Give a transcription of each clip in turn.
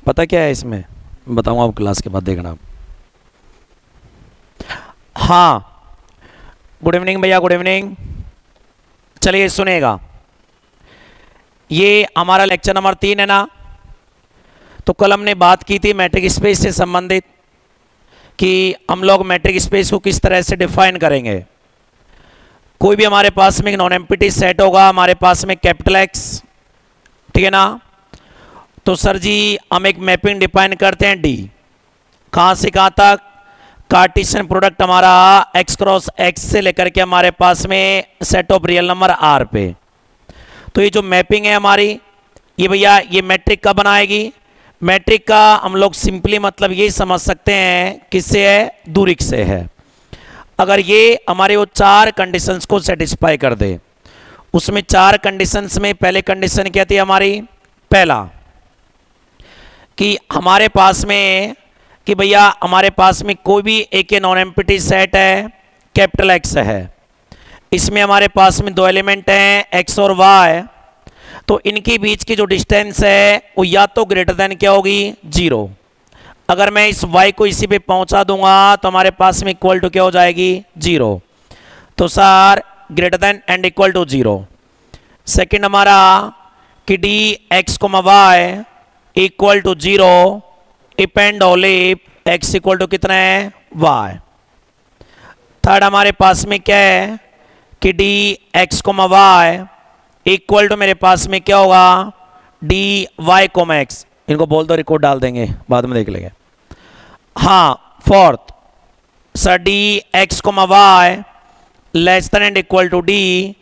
पता क्या है इसमें, बताऊंगा आप क्लास के बाद, देखना। हाँ, गुड इवनिंग भैया, गुड इवनिंग। चलिए सुनेगा, ये हमारा लेक्चर नंबर 3 है ना। तो कल हमने बात की थी मैट्रिक स्पेस से संबंधित कि हम लोग मैट्रिक स्पेस को किस तरह से डिफाइन करेंगे। कोई भी हमारे पास में एक नॉन एम्प्टी सेट होगा, हमारे पास में कैपिटल एक्स, ठीक है ना। तो सर जी हम एक मैपिंग डिफाइन करते हैं डी, कहाँ से कहाँ तक, कार्टेशियन प्रोडक्ट हमारा x क्रॉस x से लेकर के हमारे पास में set of real number r पे। तो ये जो मैपिंग है हमारी, ये भैया ये मैट्रिक का बनाएगी। मैट्रिक का हम लोग सिंपली मतलब ये समझ सकते हैं किससे है, दूरिक से है। अगर ये हमारे वो 4 कंडीशंस को सेटिस्फाई कर दे, उसमें 4 कंडीशंस में पहले कंडीशन क्या थी हमारी, पहला कि हमारे पास में कि भैया हमारे पास में कोई भी एक नॉन एम्प्टी सेट है, कैपिटल एक्स है, इसमें हमारे पास में 2 एलिमेंट हैं एक्स और वाई। तो इनके बीच की जो डिस्टेंस है वो या तो ग्रेटर देन क्या होगी, 0। अगर मैं इस y को इसी पे पहुंचा दूंगा तो हमारे पास में इक्वल टू क्या हो जाएगी, 0। तो sir greater than and equal to 0। Second हमारा कि डी एक्स को y equal to 0 depend only x equal to कितना है, वाई। थर्ड हमारे पास में क्या है कि डी एक्स को वाई इक्वल टू मेरे पास में क्या होगा, डी वाई कोमा एक्स। इनको बोल दो रिकॉर्ड डाल देंगे, बाद में देख लेंगे। हाँ, fourth sir d x comma y less than and equal to d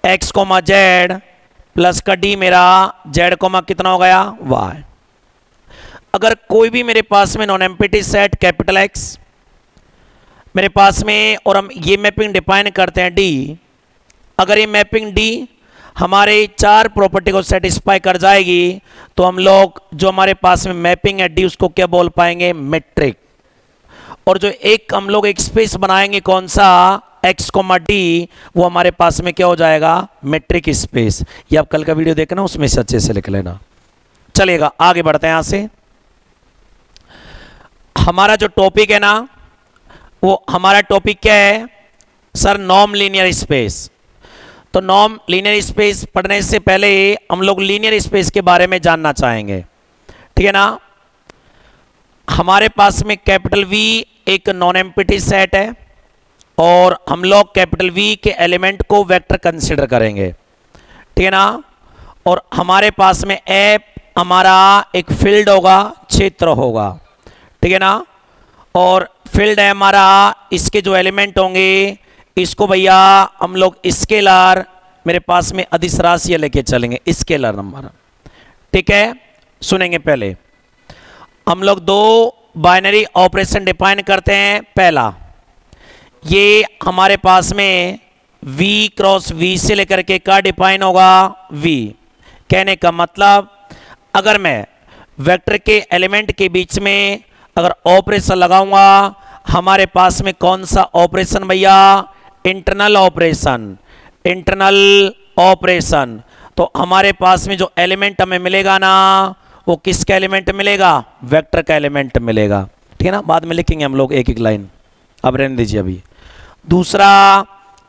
x comma z plus का डी मेरा जेड कोमा कितना हो गया, वाई। अगर कोई भी मेरे पास में non empty set capital x मेरे पास में, और हम ये मैपिंग डिफाइन करते हैं डी, अगर ये मैपिंग डी हमारे 4 प्रॉपर्टी को सेटिस्फाई कर जाएगी तो हम लोग जो हमारे पास में मैपिंग है डी उसको क्या बोल पाएंगे, मैट्रिक। और जो एक हम लोग एक स्पेस बनाएंगे कौन सा, एक्स कोमा डी, वो हमारे पास में क्या हो जाएगा, मैट्रिक स्पेस। ये आप कल का वीडियो देखना, उसमें से अच्छे से लिख लेना। चलिएगा आगे बढ़ते हैं। यहां से हमारा जो टॉपिक है ना, वो हमारा टॉपिक क्या है सर, नॉन लीनियर स्पेस। तो नॉन लीनियर स्पेस पढ़ने से पहले हम लोग लीनियर स्पेस के बारे में जानना चाहेंगे, ठीक है ना। हमारे पास में कैपिटल वी एक नॉन एम्प्टी सेट है और हम लोग कैपिटल वी के एलिमेंट को वेक्टर कंसीडर करेंगे, ठीक है ना। और हमारे पास में एफ हमारा एक फील्ड होगा, क्षेत्र होगा, ठीक है ना। और फील्ड है हमारा, इसके जो एलिमेंट होंगे इसको भैया हम लोग स्केलर मेरे पास में अदिश राशि लेके चलेंगे, स्केलर नंबर, ठीक है। सुनेंगे पहले हम लोग 2 बाइनरी ऑपरेशन डिफाइन करते हैं। पहला ये हमारे पास में v क्रॉस v से लेकर के का डिफाइन होगा, v। कहने का मतलब अगर मैं वेक्टर के एलिमेंट के बीच में अगर ऑपरेशन लगाऊंगा, हमारे पास में कौन सा ऑपरेशन भैया, इंटरनल ऑपरेशन, इंटरनल ऑपरेशन। तो हमारे पास में जो एलिमेंट हमें मिलेगा ना, वो किसका एलिमेंट मिलेगा, वेक्टर का एलिमेंट मिलेगा, ठीक है ना। बाद में लिखेंगे हम लोग एक एक लाइन, अब रहने दीजिए अभी। दूसरा,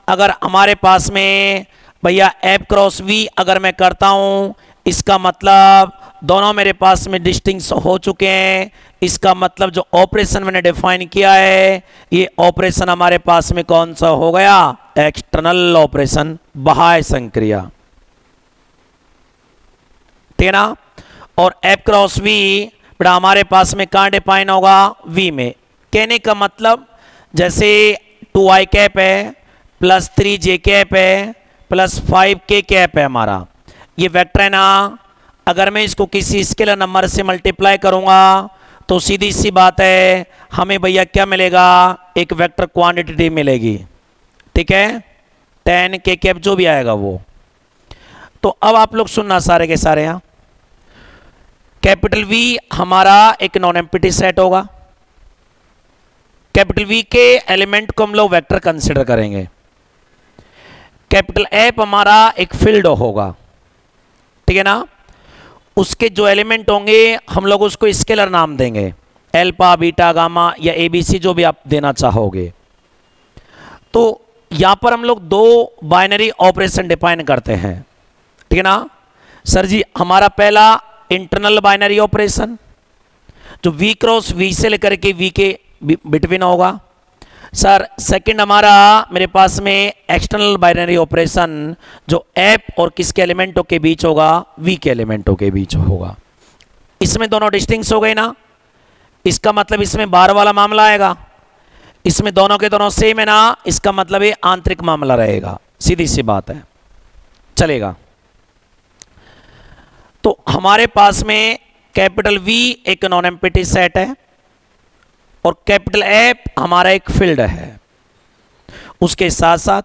अगर हमारे पास में भैया एफ क्रॉस वी अगर मैं करता हूं, इसका मतलब दोनों मेरे पास में डिस्टिंक्ट हो चुके हैं। इसका मतलब जो ऑपरेशन मैंने डिफाइन किया है, ये ऑपरेशन हमारे पास में कौन सा हो गया, एक्सटर्नल ऑपरेशन, बाह्य संक्रिया, ठीक है ना। और एफ क्रॉस वी बड़ा हमारे पास में कहां डिफाइन होगा, वी में। कहने का मतलब जैसे 2i कैप है प्लस 3j कैप है प्लस 5k कैप है हमारा, ये वेक्टर है ना। अगर मैं इसको किसी स्केलर नंबर से मल्टीप्लाई करूंगा तो सीधी सी बात है हमें भैया क्या मिलेगा, एक वेक्टर क्वांटिटी मिलेगी, ठीक है, 10k कैप जो भी आएगा वो। तो अब आप लोग सुनना सारे के सारे, यहां कैपिटल V हमारा एक नॉन एम्प्टी सेट होगा, कैपिटल V के एलिमेंट को हम लोग वेक्टर कंसीडर करेंगे। कैपिटल F हमारा एक फील्ड होगा, ठीक है ना। उसके जो एलिमेंट होंगे हम लोग उसको स्केलर नाम देंगे, अल्फा बीटा गामा या एबीसी जो भी आप देना चाहोगे। तो यहां पर हम लोग दो बाइनरी ऑपरेशन डिफाइन करते हैं, ठीक है ना सर जी। हमारा पहला इंटरनल बाइनरी ऑपरेशन जो v क्रॉस v से लेकर के v के बिटवीन होगा सर। सेकंड हमारा मेरे पास में एक्सटर्नल बाइनरी ऑपरेशन जो f और किसके एलिमेंटों के बीच होगा, v के एलिमेंटों के बीच होगा। इसमें दोनों डिस्टिंक्ट हो गए ना, इसका मतलब इसमें बार वाला मामला आएगा, इसमें दोनों के दोनों सेम है ना, इसका मतलब ये आंतरिक मामला रहेगा, सीधी सी बात है, चलेगा। तो हमारे पास में कैपिटल V एक नॉन एम्प्टी सेट है और कैपिटल F हमारा एक फील्ड है। उसके साथ साथ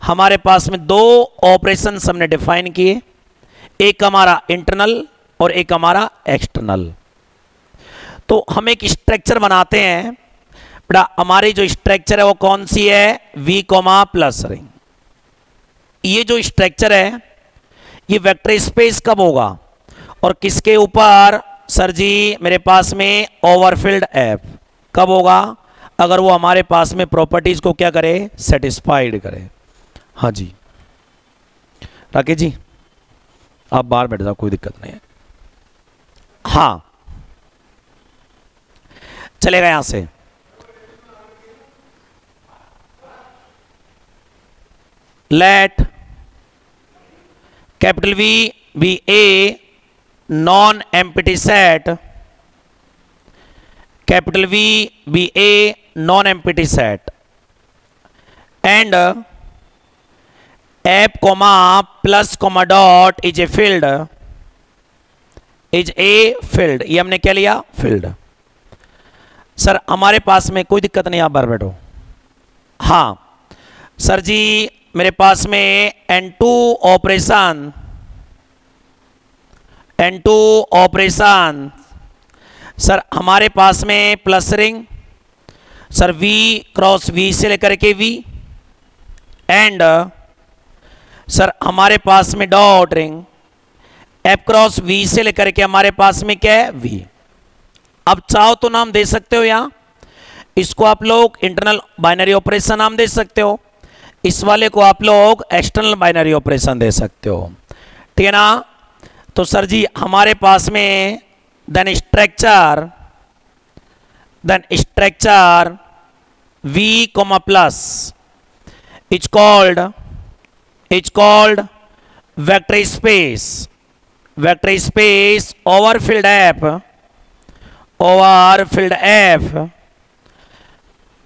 हमारे पास में दो ऑपरेशन हमने डिफाइन किए, एक हमारा इंटरनल और एक हमारा एक्सटर्नल। तो हम एक स्ट्रक्चर बनाते हैं बेटा, हमारी जो स्ट्रक्चर है वो कौन सी है, V कोमा प्लस रिंग। ये जो स्ट्रक्चर है ये वेक्टर स्पेस कब होगा और किसके ऊपर सर जी, मेरे पास में ओवरफिल्ड F कब होगा, अगर वो हमारे पास में प्रॉपर्टीज को क्या करे, सेटिस्फाइड करे। हाँ जी राकेश जी आप बाहर बैठ जाओ, कोई दिक्कत नहीं है। हाँ चलेगा यहां से। Late capital V be a non-empty set, capital V be a non-empty set and F comma plus comma dot is a field, is a field। ये हमने क्या लिया, field। सर हमारे पास में कोई दिक्कत नहीं, आप बाहर बैठो। हाँ सर जी मेरे पास में N2 operation, N2 operation sir हमारे पास में plus ring sir V cross V से लेकर के V एंड सर हमारे पास में dot ring F cross V से लेकर के हमारे पास में क्या है, V। अब चाहो तो नाम दे सकते हो, यहां इसको आप लोग इंटरनल बाइनरी ऑपरेशन नाम दे सकते हो, इस वाले को आप लोग एक्सटर्नल बाइनरी ऑपरेशन दे सकते हो, ठीक है ना। तो सर जी हमारे पास में then structure V comma plus is called vector space over field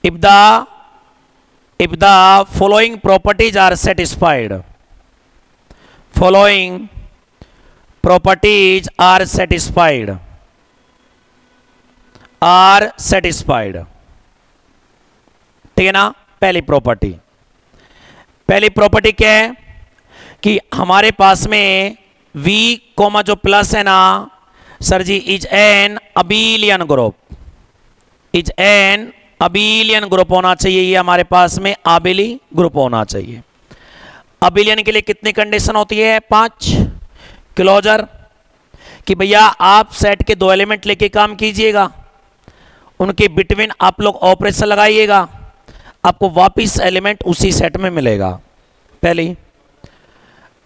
F if the following properties are satisfied, following properties are satisfied, ठीक है ना। पहली प्रॉपर्टी क्या है कि हमारे पास में V कोमा जो प्लस है ना sir ji is an abelian group, is an abelian group होना चाहिए, ये हमारे पास में आबेली ग्रुप होना चाहिए। अबिलियन के लिए कितनी कंडीशन होती है, 5 क्लोजर कि भैया आप सेट के दो एलिमेंट लेके काम कीजिएगा, उनके बिटवीन आप लोग ऑपरेशन लगाइएगा, आपको वापिस एलिमेंट उसी सेट में मिलेगा, पहली।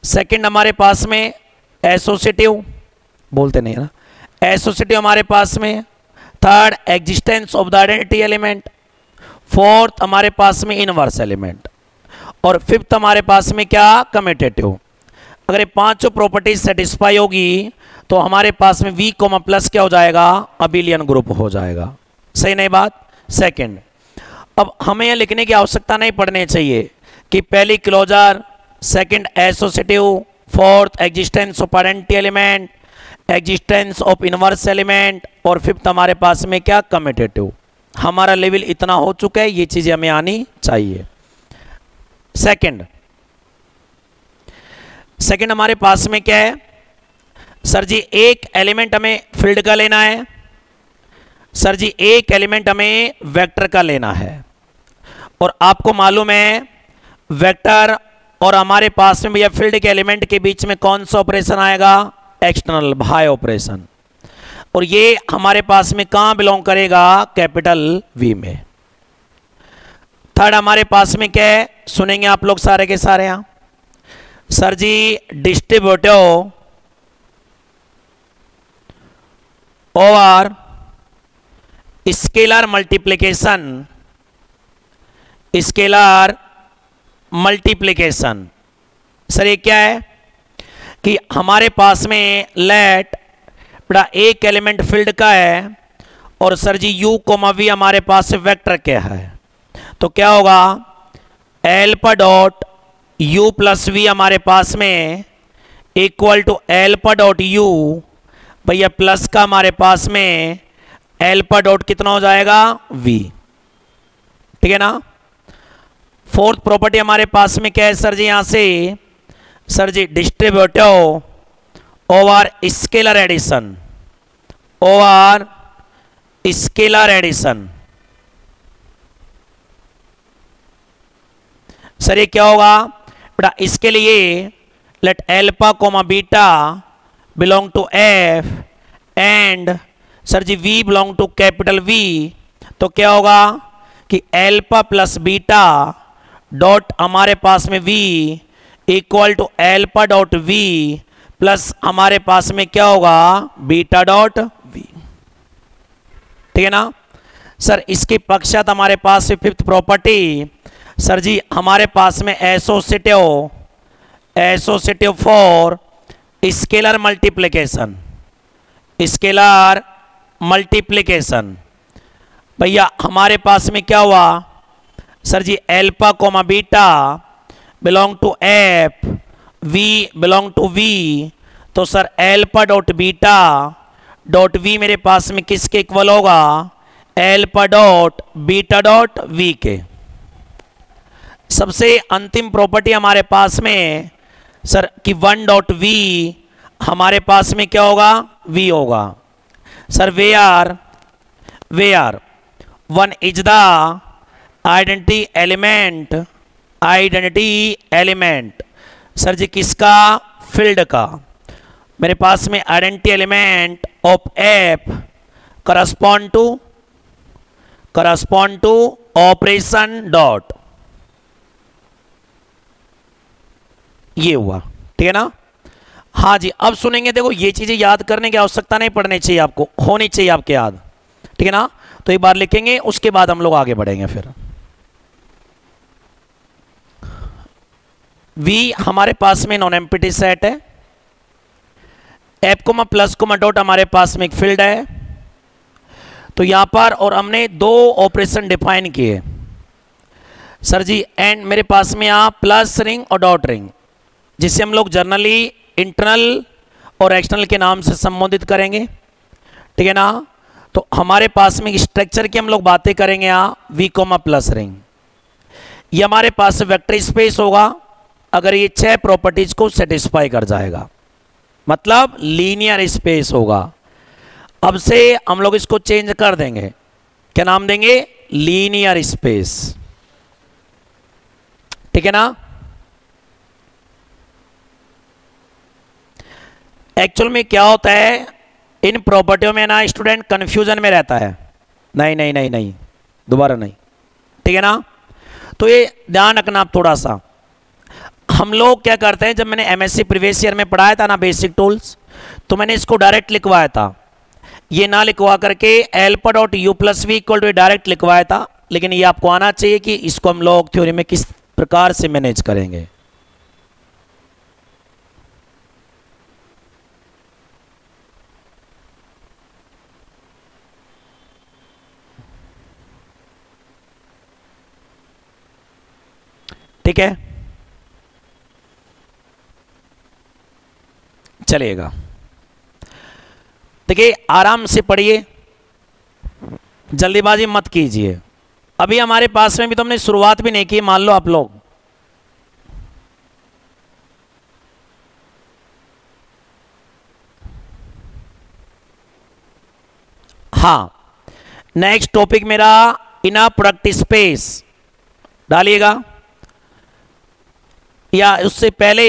सेकंड हमारे पास में एसोसिएटिव, बोलते नहीं है ना, एसोसिएटिव हमारे पास में। Third existence of the identity element. Fourth हमारे पास में इनवर्स एलिमेंट। और फिफ्थ हमारे पास में क्या, कम्यूटेटिव। अगर ये पांचों प्रॉपर्टीज सेटिस्फाई होगी तो हमारे पास में V कोमा प्लस क्या हो जाएगा, अबिलियन ग्रुप हो जाएगा। सही नहीं बात। सेकंड, अब हमें यह लिखने की आवश्यकता नहीं पड़नी चाहिए कि पहली closure, second associative, fourth existence of identity element, existence of inverse element, और फिफ्थ हमारे पास में क्या, कम्यूटेटिव। हमारा लेवल इतना हो चुका है, ये चीजें हमें आनी चाहिए। सेकंड हमारे पास में क्या है, सर जी एक एलिमेंट हमें फील्ड का लेना है, सर जी एक एलिमेंट हमें वेक्टर का लेना है। और आपको मालूम है वेक्टर और हमारे पास में भैया फील्ड के एलिमेंट के बीच में कौन सा ऑपरेशन आएगा, एक्सटर्नल बाह्य ऑपरेशन, और ये हमारे पास में कहां बिलोंग करेगा, कैपिटल वी में। थर्ड हमारे पास में क्या है, सुनेंगे आप लोग सारे के सारे यहां। Sir ji distributive over scalar multiplication, scalar multiplication. Sir ये क्या है कि हमारे पास में लेट बड़ा एक एलिमेंट फील्ड का है, और sir ji u comma v हमारे पास से वेक्टर क्या है, तो क्या होगा alpha dot u plus v हमारे पास में equal to alpha dot u, भैया प्लस का हमारे पास में एल्फा डॉट कितना हो जाएगा v, ठीक है ना। फोर्थ प्रॉपर्टी हमारे पास में क्या है सर जी, यहां से sir ji distributive over scalar addition, over scalar addition. Sir ये क्या होगा बेटा, इसके लिए let alpha comma beta belong to F and sir ji v belong to capital V, तो क्या होगा कि एल्फा प्लस बीटा डॉट हमारे पास में v equal to alpha dot v plus हमारे पास में क्या होगा बीटा डॉट वी, ठीक है ना। सर इसकी पश्चात हमारे पास में फिफ्थ प्रॉपर्टी सर जी हमारे पास में associative, associative for scalar multiplication, scalar multiplication. भैया हमारे पास में क्या हुआ sir ji alpha comma beta belong to F, v belong to V, तो sir alpha dot beta dot v मेरे पास में किसके इक्वल होगा, alpha dot beta dot v के। सबसे अंतिम प्रॉपर्टी हमारे पास में सर कि वन डॉट वी हमारे पास में क्या होगा, वी होगा। Sir where one is the identity element, identity element sir ji किसका, फील्ड का। मेरे पास में identity element of F correspond to operation dot, ये हुआ, ठीक है ना। हाँ जी अब सुनेंगे, देखो ये चीजें याद करने की आवश्यकता नहीं पड़नी चाहिए, आपको होनी चाहिए आपके याद, ठीक है ना। तो एक बार लिखेंगे उसके बाद हम लोग आगे बढ़ेंगे। फिर V हमारे पास में नॉन एम्प्टी सेट है, F comma plus comma dot हमारे पास में एक फील्ड है, तो यहां पर और हमने दो ऑपरेशन डिफाइन किए सर जी, एंड मेरे पास में यहां प्लस रिंग और डॉट रिंग, जिसे हम लोग जनरली इंटरनल और एक्सटर्नल के नाम से संबोधित करेंगे, ठीक है ना। तो हमारे पास में स्ट्रक्चर की हम लोग बातें करेंगे यहाँ वी कोमा प्लस रिंग, ये हमारे पास वेक्टर स्पेस होगा अगर ये 6 प्रॉपर्टीज को सेटिस्फाई कर जाएगा, मतलब लीनियर स्पेस होगा। अब से हम लोग इसको चेंज कर देंगे, क्या नाम देंगे, लीनियर स्पेस, ठीक है ना। एक्चुअल में क्या होता है इन प्रॉपर्टियों में ना स्टूडेंट कंफ्यूजन में रहता है, नहीं नहीं नहीं नहीं दोबारा नहीं, ठीक है ना। तो ये ध्यान रखना आप थोड़ा सा। हम लोग क्या करते हैं, जब मैंने एमएससी प्रीवियस ईयर में पढ़ाया था ना बेसिक टूल्स, तो मैंने इसको डायरेक्ट लिखवाया था, ये ना लिखवा करके alpha dot u plus v equal to direct लिखवाया था, लेकिन ये आपको आना चाहिए कि इसको हम लोग थ्योरी में किस प्रकार से मैनेज करेंगे। ठीक है, चलिएगा, देखिए आराम से पढ़िए, जल्दीबाजी मत कीजिए। अभी हमारे पास में भी तो हमने शुरुआत भी नहीं की, मान लो आप लोग, हाँ नेक्स्ट टॉपिक मेरा इनर प्रोडक्ट स्पेस डालिएगा, या उससे पहले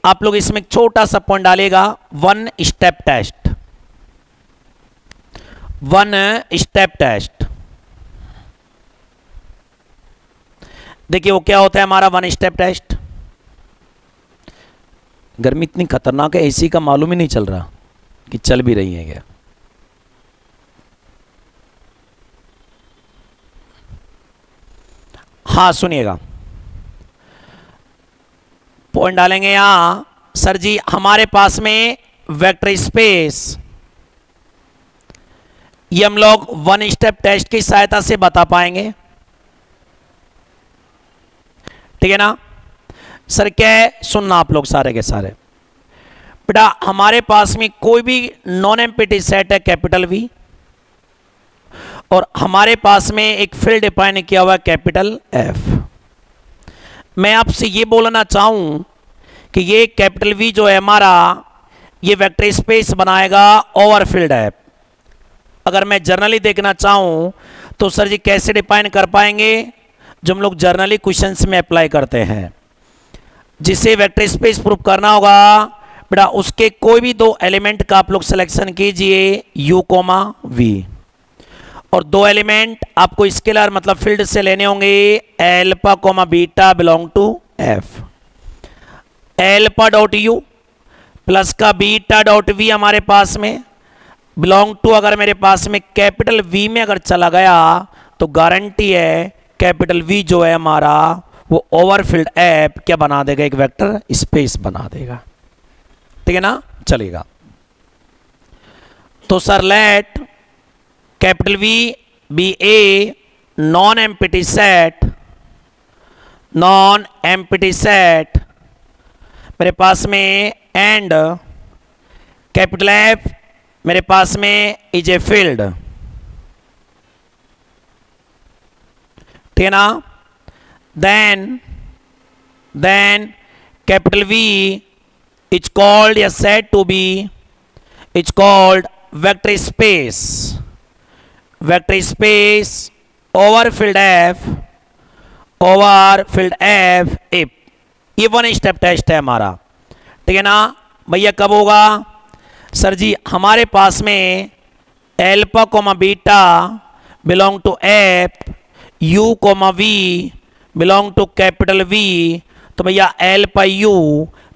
आप लोग इसमें छोटा सा पॉइंट डालेगा, one step test, one step test. देखिए वो क्या होता है हमारा वन स्टेप टेस्ट। गर्मी इतनी खतरनाक है, एसी का मालूम ही नहीं चल रहा कि चल भी रही है क्या। हाँ सुनिएगा, पॉइंट डालेंगे यहां, सर जी हमारे पास में वेक्टर स्पेस, ये हम लोग वन स्टेप टेस्ट की सहायता से बता पाएंगे, ठीक है ना। सर क्या है, सुनना आप लोग सारे के सारे बेटा, हमारे पास में कोई भी नॉन एम्प्टी सेट है कैपिटल वी, और हमारे पास में एक फील्ड डिफाइन किया हुआ है कैपिटल एफ। मैं आपसे ये बोलना चाहूं कि ये कैपिटल वी जो है हमारा, ये वेक्टर स्पेस बनाएगा ओवर फील्ड एफ। अगर मैं जर्नली देखना चाहूं तो सर जी कैसे डिफाइन कर पाएंगे, जो हम लोग जर्नली क्वेश्चंस में अप्लाई करते हैं। जिसे वेक्टर स्पेस प्रूफ करना होगा बेटा, उसके कोई भी दो एलिमेंट का आप लोग सिलेक्शन कीजिए, u कोमा v, और दो एलिमेंट आपको स्केलर मतलब फील्ड से लेने होंगे, alpha comma beta belong to f। Alpha dot u plus का बीटा डॉट वी हमारे पास में बिलोंग टू, अगर मेरे पास में कैपिटल V में अगर चला गया तो गारंटी है कैपिटल V जो है हमारा वो ओवरफील्ड एप क्या बना देगा, एक वेक्टर स्पेस बना देगा, ठीक है ना। चलेगा तो sir let capital V be a non empty set, non empty set मेरे पास में, एंड कैपिटल F मेरे पास में इज ए फील्ड, ठीक है ना। Then capital V is called या set to be, is called vector space, vector space over field F, over field F if. ये वन स्टेप टेस्ट है हमारा, ठीक है ना भैया। कब होगा सर जी, हमारे पास में alpha comma beta belong to F, u comma v belong to capital V, तो भैया एल्फा यू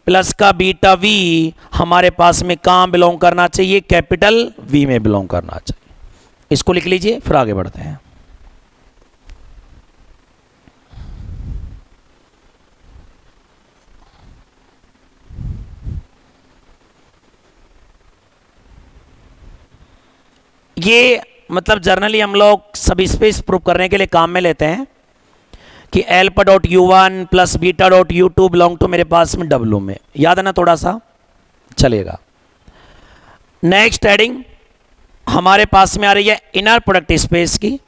प्लस का बीटा V हमारे पास में कहाँ बिलोंग करना चाहिए, कैपिटल V में बिलोंग करना चाहिए। इसको लिख लीजिए फिर आगे बढ़ते हैं। ये मतलब जर्नली हम लोग सब स्पेस प्रूव करने के लिए काम में लेते हैं कि alpha dot u one plus beta dot u two belong to मेरे पास में डब्ल्यू में, याद है ना थोड़ा सा, चलेगा। नेक्स्ट हेडिंग हमारे पास में आ रही है इनर प्रोडक्ट स्पेस की,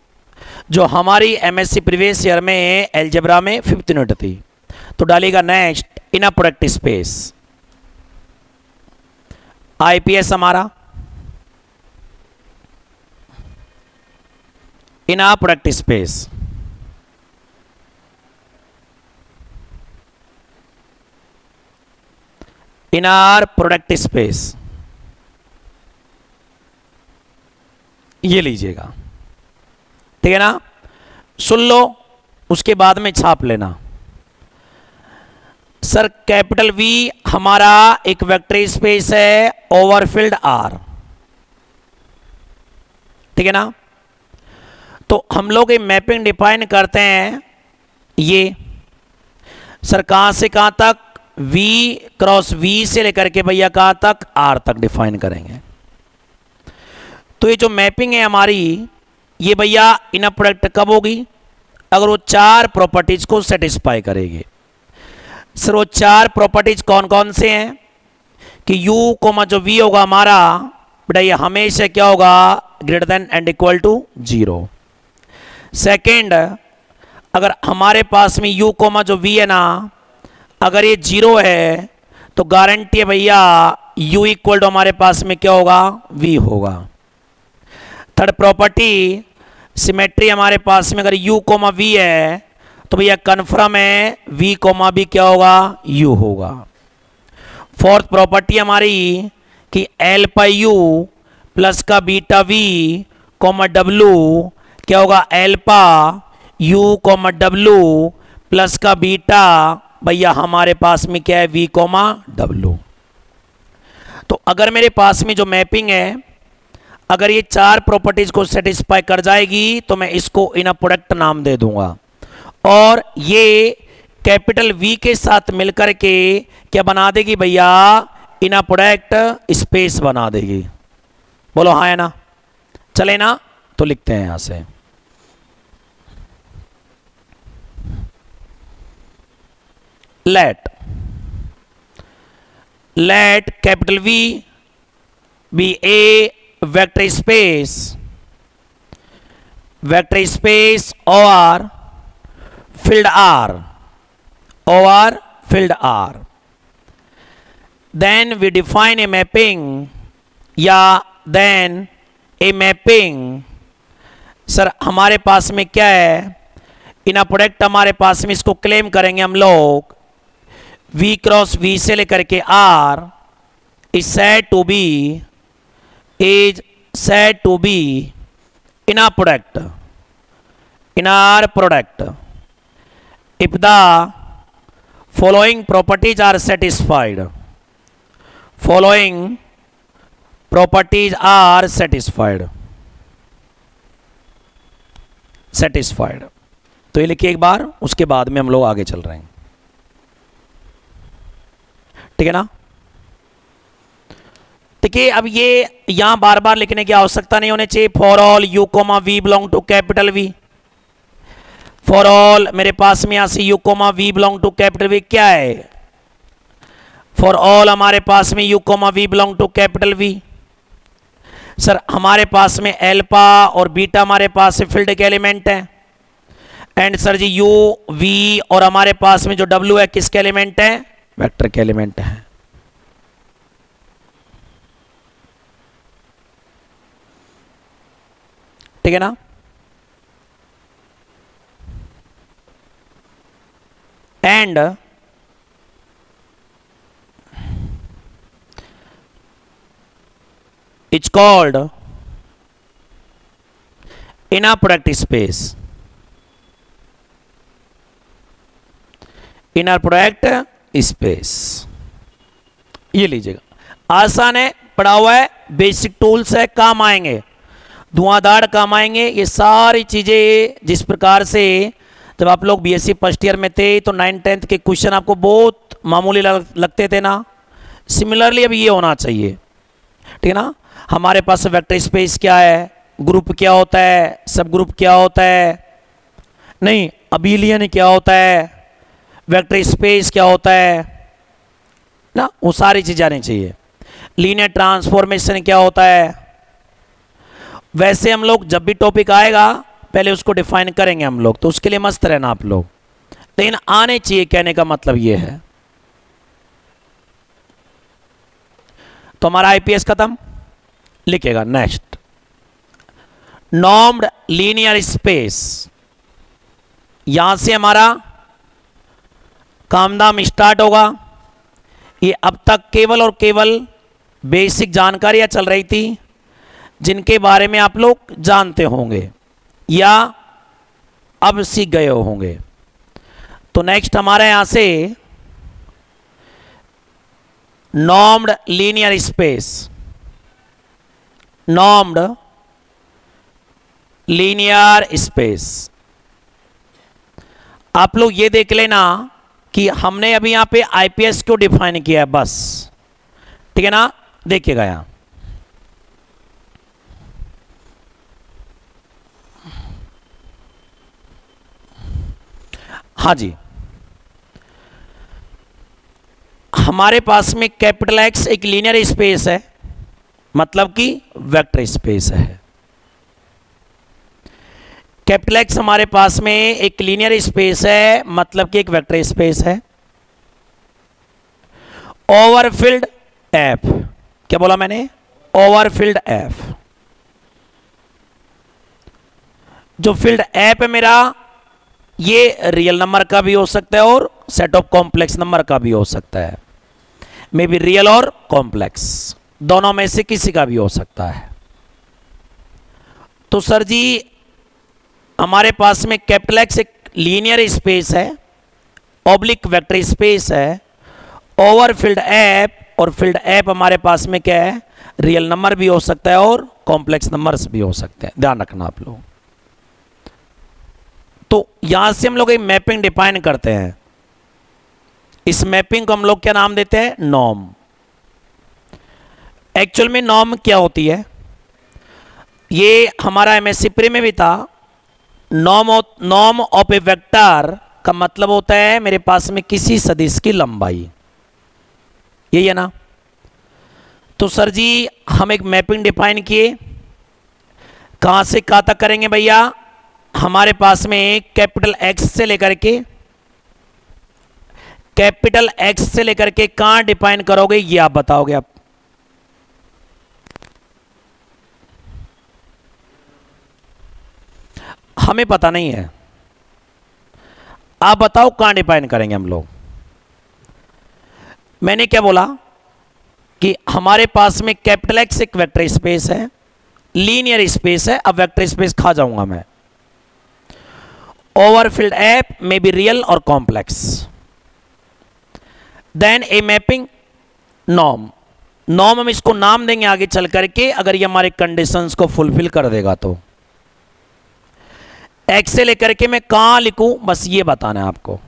जो हमारी एमएससी प्रीवियस ईयर में एलजेब्रा में 5th यूनिट थी। तो डालेगा next inner product space, IPS हमारा inner product space, inner product space ये लीजिएगा, ठीक है ना। सुन लो उसके बाद में छाप लेना। सर कैपिटल V हमारा एक वेक्टर स्पेस है ओवरफील्ड R, ठीक है ना। तो हम लोग ये मैपिंग डिफाइन करते हैं, ये सर कहां से कहां तक, V क्रॉस V से लेकर के भैया कहां तक, R तक डिफाइन करेंगे। तो ये जो मैपिंग है हमारी, ये भैया इनर प्रोडक्ट कब होगी, अगर वो चार प्रॉपर्टीज को सेटिस्फाई करेगी। सर वो चार प्रॉपर्टीज कौन कौन से हैं कि U कोमा जो V होगा हमारा बेटा, ये हमेशा क्या होगा, greater than and equal to 0। Second, अगर हमारे पास में U कोमा जो V है ना, अगर ये 0 है तो गारंटी है भैया U इक्वल टू हमारे पास में क्या होगा, V होगा। थर्ड प्रॉपर्टी सिमेट्री, हमारे पास में अगर U कोमा V है तो भैया कन्फर्म है V कोमा भी क्या होगा, U होगा। फोर्थ प्रॉपर्टी हमारी कि एल्फा यू प्लस का बीटा वी कॉमा डब्लू क्या होगा, alpha you comma W plus का बीटा भैया हमारे पास में क्या है, वी कॉमा डब्लू। तो अगर मेरे पास में जो मैपिंग है, अगर ये चार प्रॉपर्टीज को सेटिस्फाई कर जाएगी तो मैं इसको इन प्रोडक्ट नाम दे दूंगा, और ये कैपिटल वी के साथ मिलकर के क्या बना देगी भैया, इन प्रोडक्ट स्पेस बना देगी। बोलो हाँ है ना, चले ना, तो लिखते हैं यहां से let capital V be a vector space over filled R. Then we define a mapping या then a mapping। सर हमारे पास में क्या है, इन प्रोडक्ट हमारे पास में इसको क्लेम करेंगे हम लोग, V क्रॉस V से लेकर के R is said to be in our product if the following properties are satisfied। following properties are satisfied। तो ये लिखिए एक बार, उसके बाद में हम लोग आगे चल रहे हैं, ठीक है ना। देखिए अब ये यहां बार बार लिखने की आवश्यकता नहीं होनी चाहिए। For all u comma v belong to capital V, for all मेरे पास में यहां से u comma v belong to capital V क्या है, फॉर ऑल हमारे पास में u comma v belong to capital V. Sir हमारे पास में एल्फा और बीटा हमारे पास से फील्ड के एलिमेंट है, and sir ji u v और हमारे पास में जो डब्ल्यू है किसके एलिमेंट है, वेक्टर के एलिमेंट है। ठीक है ना। And it's called inner product space, inner product space. ये लीजिएगा, आसान है, पढ़ा हुआ है, बेसिक टूल्स है, काम आएंगे, धुआंधार काम आएंगे। ये सारी चीजें जिस प्रकार से जब आप लोग बीएससी फर्स्ट ईयर में थे तो 9th-10th के क्वेश्चन आपको बहुत मामूली लगते थे ना, सिमिलरली अब ये होना चाहिए, ठीक है ना। हमारे पास वेक्टर स्पेस क्या है, ग्रुप क्या होता है, सब ग्रुप क्या होता है, नहीं अबिलियन क्या होता है, वेक्टर स्पेस क्या होता है ना, वो सारी चीजें आनी चाहिए। लीनियर ट्रांसफॉर्मेशन क्या होता है, वैसे हम लोग जब भी टॉपिक आएगा पहले उसको डिफाइन करेंगे हम लोग, तो उसके लिए मस्त रहना आप लोग, लेकिन आने चाहिए, कहने का मतलब ये है। तो हमारा आईपीएस खत्म, लिखेगा नेक्स्ट नॉर्म्ड लीनियर स्पेस। यहां से हमारा कामधाम स्टार्ट होगा। ये अब तक केवल और केवल बेसिक जानकारियां चल रही थी जिनके बारे में आप लोग जानते होंगे या अब सीख गए होंगे। तो नेक्स्ट हमारे यहां से नॉर्म्ड लीनियर स्पेस, नॉर्म्ड लीनियर स्पेस। आप लोग ये देख लेना कि हमने अभी यहां पे आईपीएस क्यों डिफाइन किया है, बस, ठीक है ना। देखिएगा यहां हाँ जी, हमारे पास में कैपिटल एक्स एक लीनियर स्पेस है, मतलब कि वेक्टर स्पेस है। कैपिटल एक्स हमारे पास में एक लीनियर स्पेस है, मतलब कि एक वेक्टर स्पेस है। ओवरफिल्ड एफ, क्या बोला मैंने, ओवरफिल्ड एफ। जो फील्ड एफ है मेरा, ये रियल नंबर का भी हो सकता है और सेट ऑफ कॉम्प्लेक्स नंबर का भी हो सकता है। मे बी रियल और कॉम्प्लेक्स, दोनों में से किसी का भी हो सकता है। तो सर जी हमारे पास में कैपिटल एक्स एक लीनियर स्पेस है, ऑब्लिक वेक्टर स्पेस है, ओवर फील्ड एफ, और फील्ड एफ हमारे पास में क्या है, रियल नंबर भी हो सकता है और कॉम्प्लेक्स नंबर्स भी हो सकते हैं, ध्यान रखना आप लोग। तो यहां से हम लोग एक मैपिंग डिफाइन करते हैं, इस मैपिंग को हम लोग क्या नाम देते हैं, नॉर्म। एक्चुअल में नॉर्म क्या होती है, ये हमारा एमएससी प्री में भी था। नॉर्म ऑफ ए वेक्टर का मतलब होता है मेरे पास में किसी सदिश की लंबाई, यही है ना। तो सर जी हम एक मैपिंग डिफाइन किए, कहां से कहां तक करेंगे भैया, हमारे पास में कैपिटल एक्स से लेकर के, कैपिटल एक्स से लेकर के कहां डिफाइन करोगे ये आप बताओगे। आप हमें पता नहीं है, आप बताओ कहां डिफाइन करेंगे हम लोग। मैंने क्या बोला कि हमारे पास में कैपिटल एक्स एक वेक्टर स्पेस है, लीनियर स्पेस है। अब वेक्टर स्पेस खा जाऊंगा मैं, ओवर फील्ड एफ में बी रियल और complex, then a mapping norm. Norm हम इसको नाम देंगे आगे चल करके, अगर ये हमारे कंडीशंस को फुलफिल कर देगा तो। एक्स से लेकर के मैं कहां लिखूं, बस ये बताना है आपको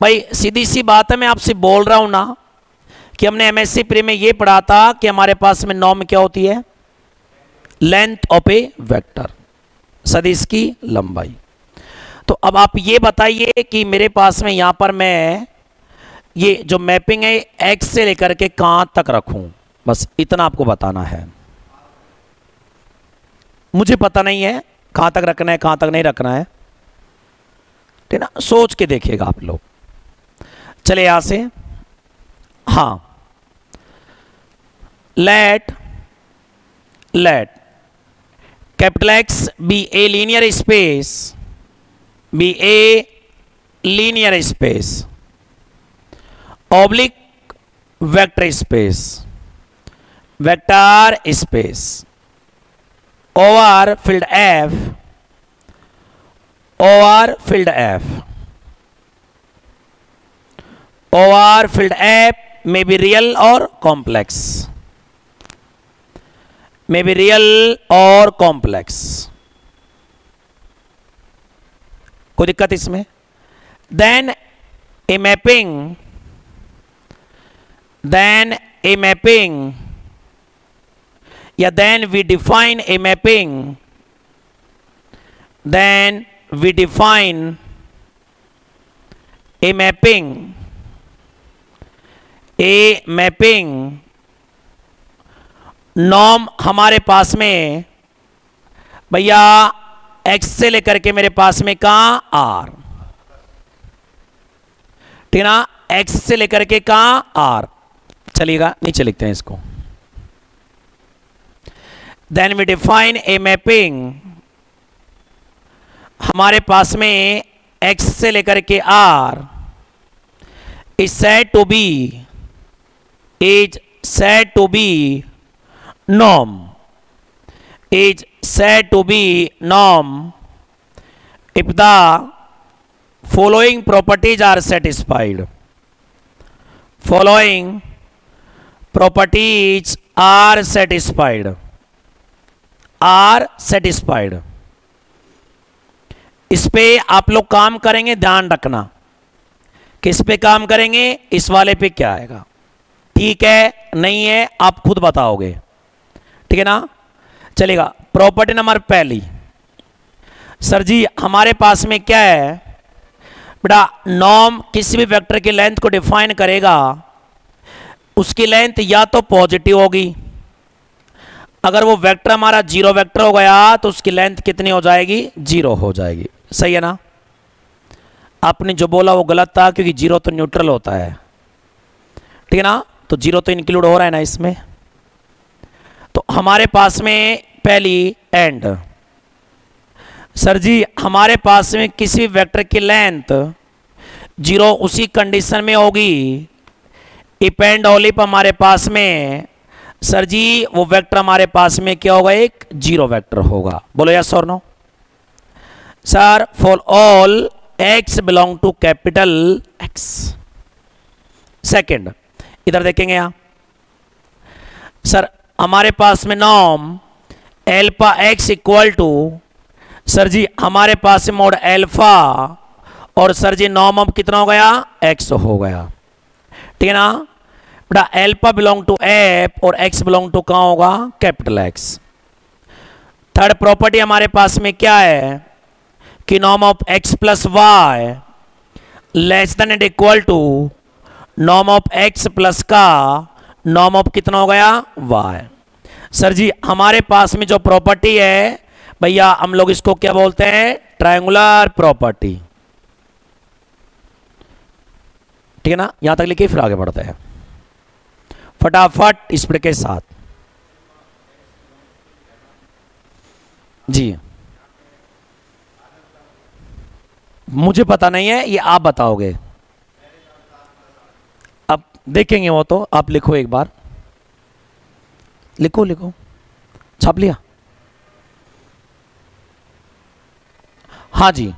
भाई। सीधी सी बात है, मैं आपसे बोल रहा हूं ना कि हमने एमएससी प्री में ये पढ़ा था कि हमारे पास में नॉर्म क्या होती है, लेंथ ऑफ ए वेक्टर, सदिश की लंबाई। तो अब आप ये बताइए कि मेरे पास में यहां पर मैं ये जो मैपिंग है एक्स से लेकर के कहां तक रखूं, बस इतना आपको बताना है। मुझे पता नहीं है कहां तक रखना है कहां तक नहीं रखना है, ठीक ना, सोच के देखिएगा आप लोग। चले यहां से, हां, let capital X be a linear space, be a linear space, oblique vector space, vector space over field F, over field F, over field F में बी रियल और कॉम्प्लेक्स, में बी रियल और कॉम्प्लेक्स। कोई दिक्कत इसमें? Then a mapping, then a mapping, या then we define a mapping, then we define a mapping, a mapping norm हमारे पास में भैया x से लेकर के मेरे पास में कहां r, ठीक ना, x से लेकर के कहां r, चलिएगा नीचे लिखते हैं इसको। Then we define a mapping, हमारे पास में x से लेकर के r is said to be, is said to be norm, is said to be norm if the following properties are satisfied, following properties are satisfied, are satisfied। इस पे आप लोग काम करेंगे, ध्यान रखना किस पे काम करेंगे, इस वाले पे क्या आएगा, ठीक है नहीं है आप खुद बताओगे, ठीक है ना। चलेगा, प्रॉपर्टी नंबर पहली, सर जी हमारे पास में क्या है बेटा, नॉर्म किसी भी वेक्टर की लेंथ को डिफाइन करेगा, उसकी लेंथ या तो पॉजिटिव होगी, अगर वो वेक्टर हमारा जीरो वेक्टर हो गया तो उसकी लेंथ कितनी हो जाएगी, जीरो हो जाएगी, सही है ना। आपने जो बोला वो गलत था, क्योंकि जीरो तो न्यूट्रल होता है, ठीक है ना, तो जीरो तो इंक्लूड हो रहा है ना इसमें। तो हमारे पास में पहली एंड, सर जी हमारे पास में किसी वेक्टर की लेंथ जीरो उसी कंडीशन में होगी इफ एंड ओनली पर हमारे पास में सर जी वो वेक्टर हमारे पास में क्या होगा, एक जीरो वेक्टर होगा। बोलो यस और no. Sir for all x belong to capital X. Second इधर देखेंगे यहां सर हमारे पास में norm alpha x equal to sir ji हमारे पास मोड एल्फा और सर जी नॉर्म अब कितना हो गया, एक्स हो गया। ठीक है ना बेटा, एल्फा बिलोंग टू एफ और एक्स बिलोंग टू कहां होगा, कैपिटल एक्स। थर्ड प्रॉपर्टी हमारे पास में क्या है कि norm of x plus y less than and equal to norm of x plus का नॉर्म ऑफ कितना हो गया, वाई। सर जी हमारे पास में जो प्रॉपर्टी है भैया हम लोग इसको क्या बोलते हैं, ट्रायंगुलर प्रॉपर्टी। ठीक है ना, यहां तक लिखिए फिर आगे बढ़ते हैं फटाफट स्पीड के साथ। जी मुझे पता नहीं है, ये आप बताओगे, अब देखेंगे वो तो। आप लिखो एक बार, लिखो लिखो, छाप लिया। हाँ जी,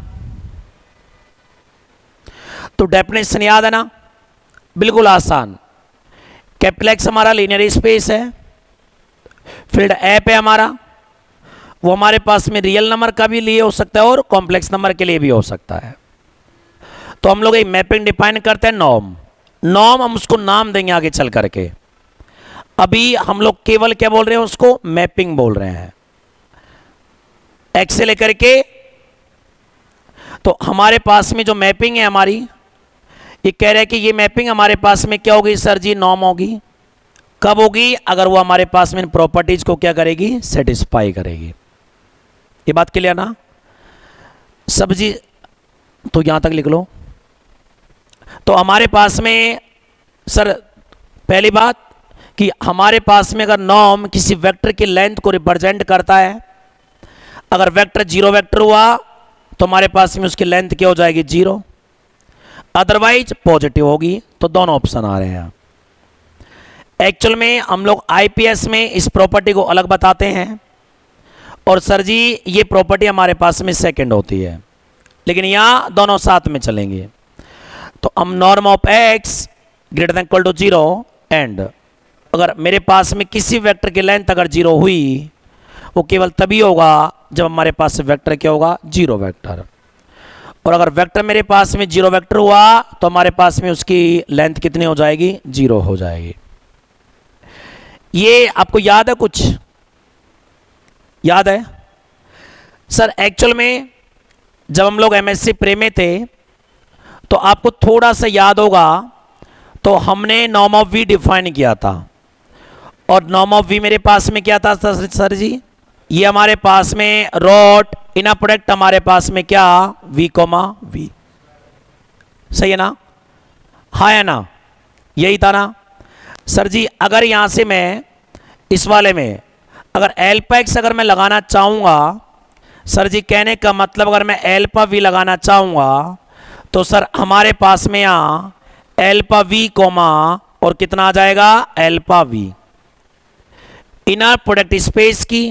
तो डेफिनेशन याद है ना, बिल्कुल आसान। कैपिटल एक्स हमारा लीनियर स्पेस है, फील्ड एप है हमारा, वो हमारे पास में रियल नंबर का भी लिए हो सकता है और कॉम्प्लेक्स नंबर के लिए भी हो सकता है। तो हम लोग एक मैपिंग डिफाइन करते हैं नॉर्म। नॉर्म हम उसको नाम देंगे आगे चल करके, अभी हम लोग केवल क्या बोल रहे हैं, उसको मैपिंग बोल रहे हैं, एक्स से लेकर के। तो हमारे पास में जो मैपिंग है हमारी, ये कह रहे हैं कि ये मैपिंग हमारे पास में क्या होगी सर जी, नॉर्म होगी। कब होगी, अगर वो हमारे पास में प्रॉपर्टीज को क्या करेगी, सेटिस्फाई करेगी। ये बात क्लियर ना सब जी, तो यहां तक लिख लो। तो हमारे पास में सर पहली बात कि हमारे पास में अगर नॉर्म किसी वेक्टर की लेंथ को रिप्रेजेंट करता है, अगर वेक्टर जीरो वेक्टर हुआ तो हमारे पास में उसकी लेंथ क्या हो जाएगी, जीरो, अदरवाइज पॉजिटिव होगी। तो दोनों ऑप्शन आ रहे हैं। एक्चुअल में हम लोग आईपीएस में इस प्रॉपर्टी को अलग बताते हैं और सर जी ये प्रॉपर्टी हमारे पास में सेकंड होती है, लेकिन यहां दोनों साथ में चलेंगे। तो हम norm of x greater than equal to zero and अगर मेरे पास में किसी वेक्टर की लेंथ अगर जीरो हुई, वो केवल तभी होगा जब हमारे पास वेक्टर क्या होगा, जीरो वेक्टर। और अगर वेक्टर मेरे पास में जीरो वेक्टर हुआ तो हमारे पास में उसकी लेंथ कितनी हो जाएगी, जीरो हो जाएगी। ये आपको याद है, कुछ याद है सर? एक्चुअल में जब हम लोग एमएससी प्रे में थे तो आपको थोड़ा सा याद होगा, तो हमने नॉर्म ऑफ वी डिफाइन किया था। और नॉर्म ऑफ वी मेरे पास में क्या था सर जी, ये हमारे पास में रॉट इनर प्रोडक्ट हमारे पास में क्या, वी कोमा वी। सही है ना, हाँ है ना, यही था ना सर जी। अगर यहां से मैं इस वाले में अगर एल्फा एक्स अगर मैं लगाना चाहूंगा सर जी, कहने का मतलब अगर मैं एल्फा वी लगाना चाहूंगा तो सर हमारे पास में यहां एल्फा वी कोमा और कितना आ जाएगा, alpha v. Inner product space की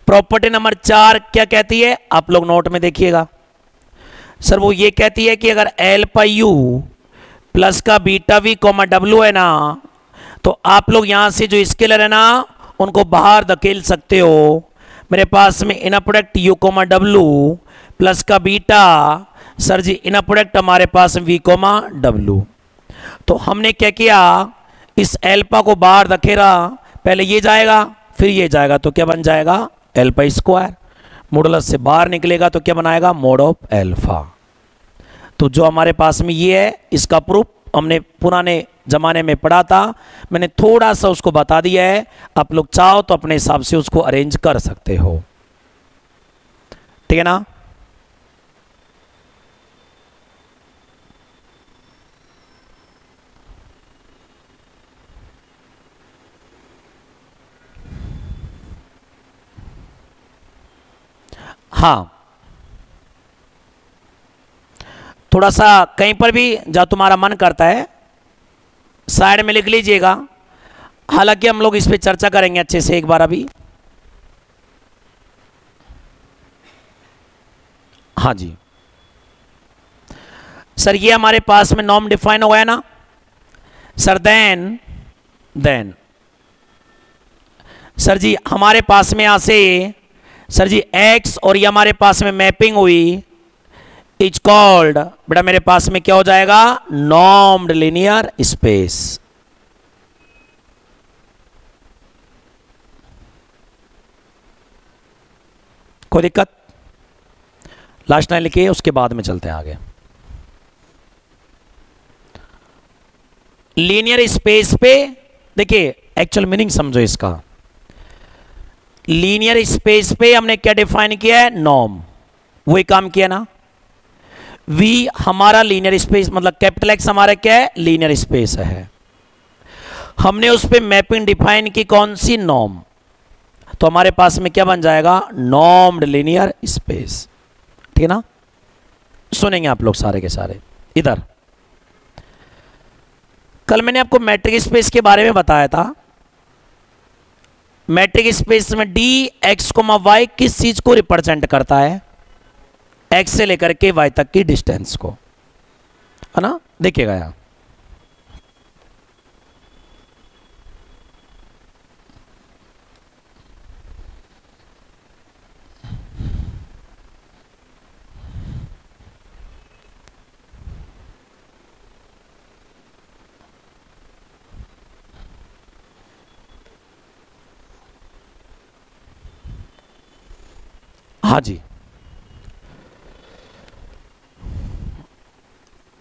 प्रॉपर्टी नंबर 4 क्या कहती है, आप लोग नोट में देखिएगा सर। वो ये कहती है कि अगर एल्फा यू प्लस का बीटा वी कोमा डब्ल्यू है ना, तो आप लोग यहां से जो स्केलर है ना उनको बाहर धकेल सकते हो। मेरे पास में इनर प्रोडक्ट यू कोमा डब्ल्यू प्लस का beta sir ji inner product हमारे पास वी कोमा डब्ल्यू। तो हमने क्या किया, इस एल्फा को बाहर धकेला, पहले ये जाएगा फिर ये जाएगा, तो क्या बन जाएगा, एल्फा स्क्वायर। मॉडुलस से बाहर निकलेगा तो क्या बनाएगा, मोड ऑफ एल्फा। तो जो हमारे पास में ये है, इसका प्रूफ हमने पुराने जमाने में पढ़ा था, मैंने थोड़ा सा उसको बता दिया है। आप लोग चाहो तो अपने हिसाब से उसको अरेंज कर सकते हो, ठीक है ना। हाँ, थोड़ा सा कहीं पर भी जहाँ तुम्हारा मन करता है साइड में लिख लीजिएगा। हालांकि हम लोग इस पे चर्चा करेंगे अच्छे से एक बार अभी। हाँ जी सर, ये हमारे पास में नॉर्म डिफाइन हो गया ना सर। देन सर जी हमारे पास में यहां से सर जी x और ये हमारे पास में मैपिंग हुई, इज कॉल्ड, बेटा मेरे पास में क्या हो जाएगा, नॉर्म्ड लीनियर स्पेस। कोई दिक्कत? लास्ट लाइन लिखिए, उसके बाद में चलते हैं आगे। लीनियर स्पेस पे देखिए, एक्चुअल मीनिंग समझो इसका। लीनियर स्पेस पे हमने क्या डिफाइन किया है, नॉर्म। वही काम किया ना। वी हमारा लीनियर स्पेस मतलब कैपिटल एक्स हमारा क्या है, लीनियर स्पेस है। हमने उस पे मैपिंग डिफाइन की कौन सी, नॉर्म। तो हमारे पास में क्या बन जाएगा, नॉर्म्ड लीनियर स्पेस। ठीक है ना। सुनेंगे आप लोग सारे के सारे। इधर कल मैंने आपको मैट्रिक स्पेस के बारे में बताया था। मैट्रिक स्पेस में डी एक्स कोमा वाई किस चीज को रिप्रेजेंट करता है, एक्स से लेकर के वाई तक की डिस्टेंस को, है ना। देखिएगा यहां, हाँ जी,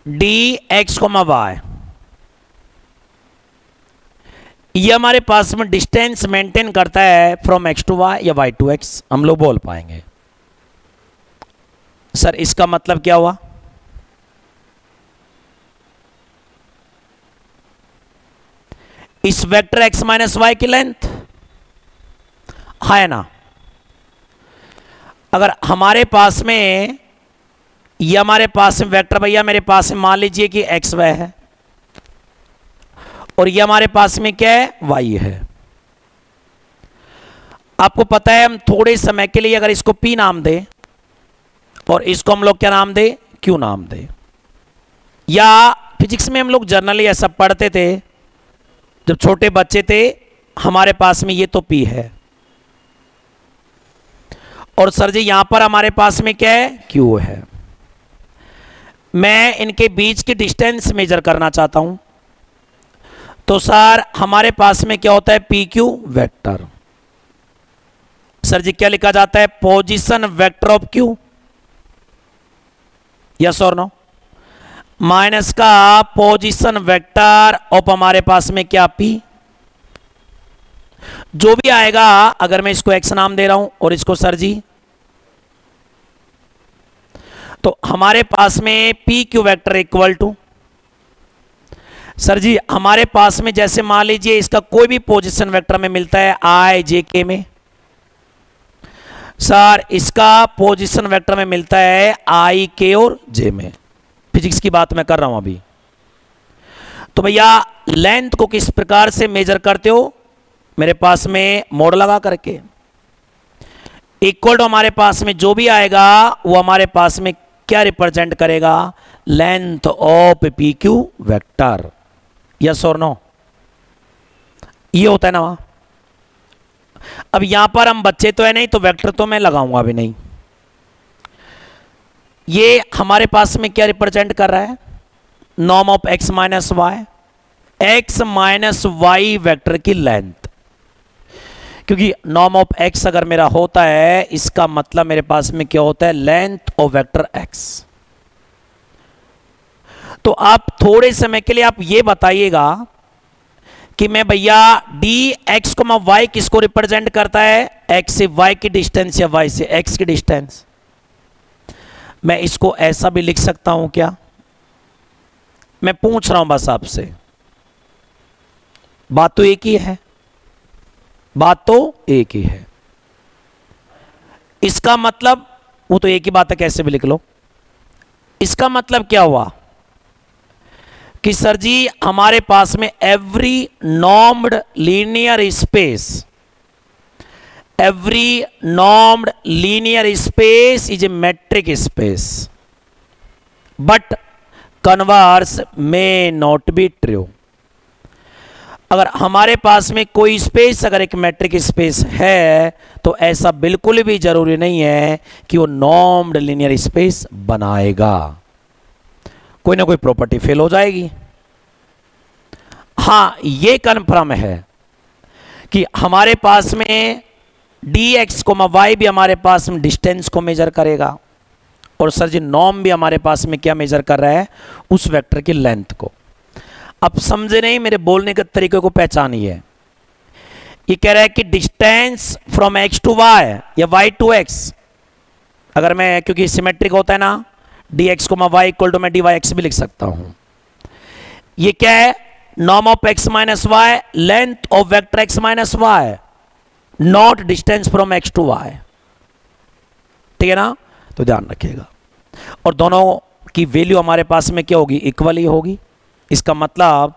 डी एक्स कोमा वाई, ये हमारे पास में डिस्टेंस मेंटेन करता है फ्रॉम एक्स टू वाई या वाई टू एक्स। हम लोग बोल पाएंगे सर इसका मतलब क्या हुआ, इस वेक्टर एक्स माइनस वाई की लेंथ है ना। अगर हमारे पास में ये हमारे पास में वेक्टर भैया मेरे पास में मान लीजिए कि एक्स वाई है और ये हमारे पास में क्या है, वाई है। आपको पता है हम थोड़े समय के लिए अगर इसको पी नाम दे और इसको हम लोग क्या नाम दे, क्यू नाम दे, या फिजिक्स में हम लोग जनरली ऐसा पढ़ते थे जब छोटे बच्चे थे, हमारे पास में ये तो पी है और सर जी यहां पर हमारे पास में क्या है, क्यू है। मैं इनके बीच की डिस्टेंस मेजर करना चाहता हूं तो सर हमारे पास में क्या होता है, पी क्यू वेक्टर। सर जी क्या लिखा जाता है, position vector of Q, yes और नो, माइनस का पोजीशन वेक्टर ऑफ हमारे पास में क्या, पी। जो भी आएगा, अगर मैं इसको एक्स नाम दे रहा हूं और इसको सर जी, तो हमारे पास में p q vector equal to, sir ji हमारे पास में जैसे मान लीजिए इसका कोई भी पोजीशन वेक्टर में मिलता है आई जे के में, सर इसका पोजीशन वेक्टर में मिलता है आई के और जे में। फिजिक्स की बात मैं कर रहा हूं अभी। तो भैया लेंथ को किस प्रकार से मेजर करते हो, मेरे पास में मोड लगा करके, इक्वल टू हमारे पास में जो भी आएगा वो हमारे पास में क्या रिप्रेजेंट करेगा, length of P q vector, yes और नो। ये होता है ना वहां। अब यहां पर हम बच्चे तो है नहीं तो वेक्टर तो मैं लगाऊंगा भी नहीं। ये हमारे पास में क्या रिप्रेजेंट कर रहा है, norm of x minus y, x minus y vector की लेंथ। क्योंकि नॉर्म ऑफ एक्स अगर मेरा होता है इसका मतलब मेरे पास में क्या होता है, लेंथ ऑफ वेक्टर एक्स। तो आप थोड़े समय के लिए आप ये बताइएगा कि मैं भैया डी एक्स को वाई किसको रिप्रेजेंट करता है, एक्स से वाई की डिस्टेंस या वाई से एक्स की डिस्टेंस। मैं इसको ऐसा भी लिख सकता हूं क्या, मैं पूछ रहा हूं बस आपसे, बात तो एक ही है, बात तो एक ही है। इसका मतलब वो तो एक ही बात है, कैसे भी लिख लो। इसका मतलब क्या हुआ कि सर जी हमारे पास में every normed linear space, every normed linear space is a metric space but converse may not be true. अगर हमारे पास में कोई स्पेस अगर एक मैट्रिक स्पेस है तो ऐसा बिल्कुल भी जरूरी नहीं है कि वो नॉर्म्ड लीनियर स्पेस बनाएगा, कोई ना कोई प्रॉपर्टी फेल हो जाएगी। हां ये कन्फर्म है कि हमारे पास में dx, y भी हमारे पास में डिस्टेंस को मेजर करेगा और सर जी नॉर्म भी हमारे पास में क्या मेजर कर रहा है, उस वेक्टर की लेंथ को। अब समझे नहीं, मेरे बोलने के तरीके को पहचानिए। ये कह रहा है कि distance from x to y या y टू x, अगर मैं, क्योंकि सिमेट्रिक होता है ना, dx y इक्वल टू मैं dyx भी लिख सकता हूं। ये क्या है, norm of x minus y, length of vector x minus y, not distance from x to y। ठीक है ना, तो ध्यान रखिएगा। और दोनों की वैल्यू हमारे पास में क्या होगी, इक्वल ही होगी। इसका मतलब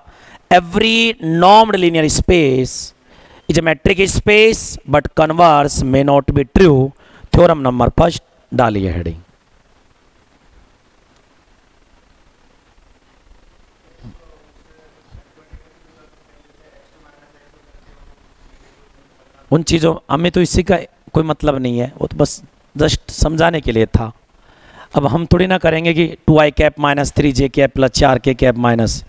every normed linear space is a metric space but converse may not be true. Theorem number first डालिए हेडिंग। उन चीजों हमें तो इसी का कोई मतलब नहीं है, वो तो बस जस्ट समझाने के लिए था। अब हम थोड़ी ना करेंगे कि 2i cap minus 3j cap plus 4k cap minus,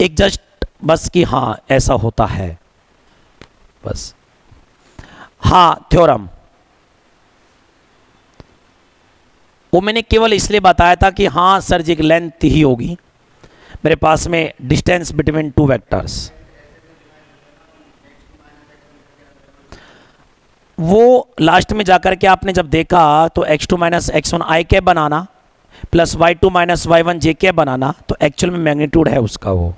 एक जस्ट बस कि हाँ ऐसा होता है बस। हाँ थ्योरम वो मैंने केवल इसलिए बताया था कि हाँ सर जी एक लेंथ ही होगी मेरे पास में, डिस्टेंस बिटवीन टू वेक्टर्स। वो लास्ट में जाकर के आपने जब देखा तो x2 minus x1 i cap बनाना plus y2 minus y1 j cap बनाना, तो एक्चुअल में मैग्नीट्यूड है उसका वो,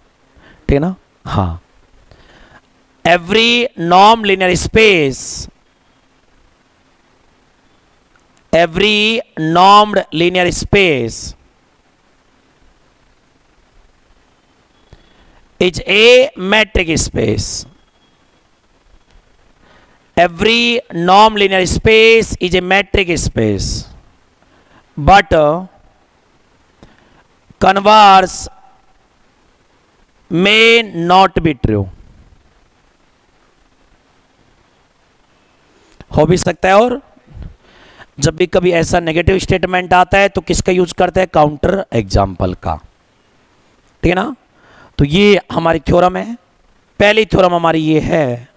ठीक है ना। हाँ, every norm linear space, every normed linear space is a metric space. Every norm linear space is a metric space, but converse may not be true। हो भी सकता है, और जब भी कभी ऐसा नेगेटिव स्टेटमेंट आता है तो किसका यूज करते हैं, काउंटर एग्जाम्पल का, ठीक है ना। तो ये हमारी थ्योरम है, पहली थ्योरम हमारी ये है।